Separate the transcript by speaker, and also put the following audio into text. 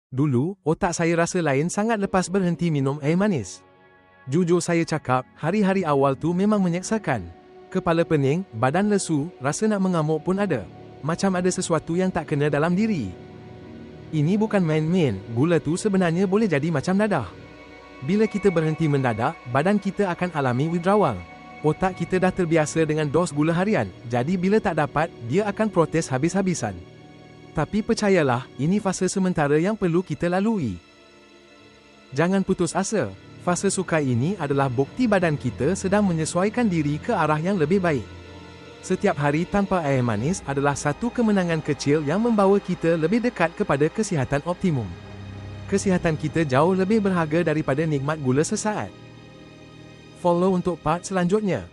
Speaker 1: Dulu, otak saya rasa lain sangat lepas berhenti minum air manis. Jujur saya cakap, hari-hari awal tu memang menyeksakan. Kepala pening, badan lesu, rasa nak mengamuk pun ada. Macam ada sesuatu yang tak kena dalam diri. Ini bukan main-main, gula tu sebenarnya boleh jadi macam dadah. Bila kita berhenti mendadak, badan kita akan alami withdrawal. Otak kita dah terbiasa dengan dos gula harian, jadi bila tak dapat, dia akan protes habis-habisan. Tapi percayalah, ini fasa sementara yang perlu kita lalui. Jangan putus asa. Fasa sukai ini adalah bukti badan kita sedang menyesuaikan diri ke arah yang lebih baik. Setiap hari tanpa air manis adalah satu kemenangan kecil yang membawa kita lebih dekat kepada kesihatan optimum. Kesihatan kita jauh lebih berharga daripada nikmat gula sesaat. Follow untuk part selanjutnya.